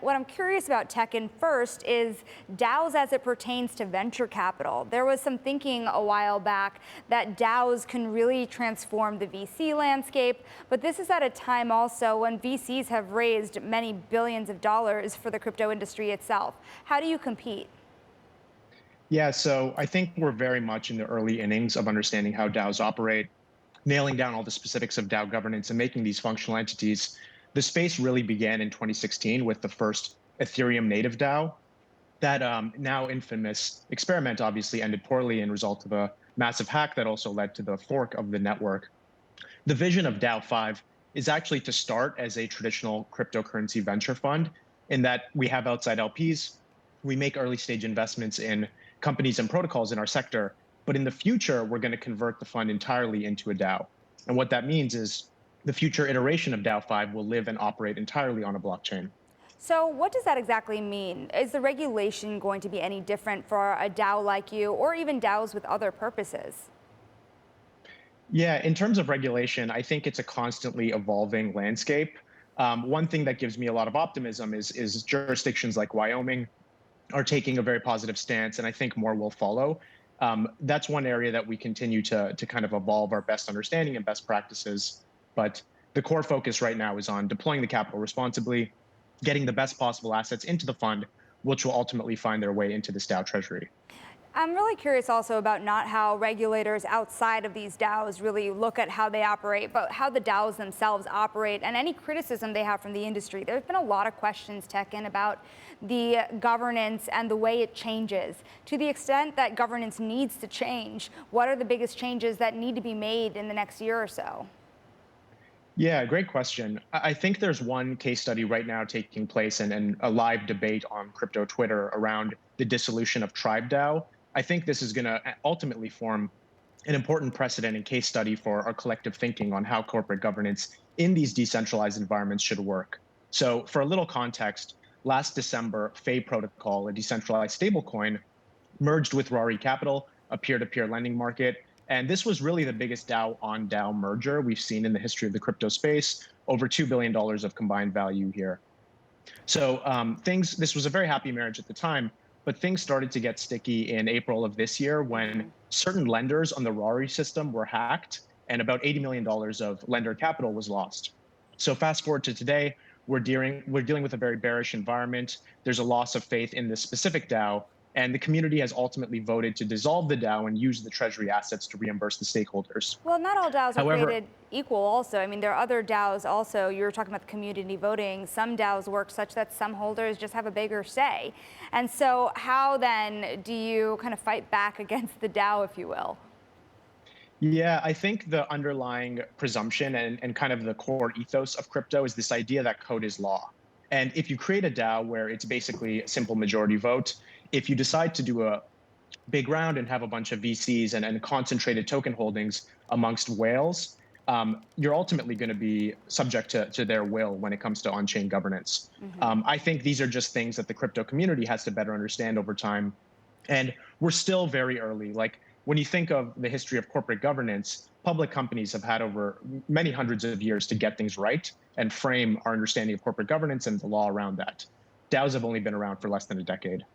What I'm curious about, Tekin, first is DAOs as it pertains to venture capital. There was some thinking a while back that DAOs can really transform the VC landscape, but this is at a time also when VCs have raised many billions of dollars for the crypto industry itself. How do you compete? Yeah, so I think we're very much in the early innings of understanding how DAOs operate, nailing down all the specifics of DAO governance and making these functional entities. The space really began in 2016 with the first Ethereum native DAO. That now infamous experiment obviously ended poorly and result of a massive hack that also led to the fork of the network. The vision of DAO 5 is actually to start as a traditional cryptocurrency venture fund in that we have outside LPs, we make early stage investments in companies and protocols in our sector, but in the future, we're going to convert the fund entirely into a DAO. And what that means is the future iteration of DAO 5 will live and operate entirely on a blockchain. So what does that exactly mean? Is the regulation going to be any different for a DAO like you, or even DAOs with other purposes? Yeah, in terms of regulation, I think it's a constantly evolving landscape. One thing that gives me a lot of optimism is jurisdictions like Wyoming are taking a very positive stance, and I think more will follow. That's one area that we continue to kind of evolve our best understanding and best practices. But the core focus right now is on deploying the capital responsibly, getting the best possible assets into the fund, which will ultimately find their way into the DAO treasury. I'm really curious also about not how regulators outside of these DAOs really look at how they operate, but how the DAOs themselves operate and any criticism they have from the industry. There's been a lot of questions, Tekin, about the governance and the way it changes. To the extent that governance needs to change, what are the biggest changes that need to be made in the next year or so? Yeah, great question. I think there's one case study right now taking place and a live debate on crypto Twitter around the dissolution of Tribe DAO. I think this is going to ultimately form an important precedent and case study for our collective thinking on how corporate governance in these decentralized environments should work. So, for a little context, last December, Fei Protocol, a decentralized stablecoin, merged with Rari Capital, a peer-to-peer lending market. And this was really the biggest DAO on DAO merger we've seen in the history of the crypto space, over $2 billion of combined value here. So this was a very happy marriage at the time, but things started to get sticky in April of this year when certain lenders on the Rari system were hacked and about $80 million of lender capital was lost. So fast forward to today, we're dealing with a very bearish environment. There's a loss of faith in this specific DAO, and the community has ultimately voted to dissolve the DAO and use the treasury assets to reimburse the stakeholders. Well, not all DAOs are However, created equal also. I mean, there are other DAOs also. You were talking about the community voting. Some DAOs work such that some holders just have a bigger say. And so how then do you kind of fight back against the DAO, if you will? yeah, I think the underlying presumption and kind of the core ethos of crypto is this idea that code is law. And if you create a DAO where it's basically a simple majority vote, if you decide to do a big round and have a bunch of VCs and concentrated token holdings amongst whales, you're ultimately going to be subject to their will when it comes to on-chain governance. I think these are just things that the crypto community has to better understand over time. And we're still very early. Like when you think of the history of corporate governance, public companies have had over many hundreds of years to get things right and frame our understanding of corporate governance and the law around that. DAOs have only been around for less than a decade.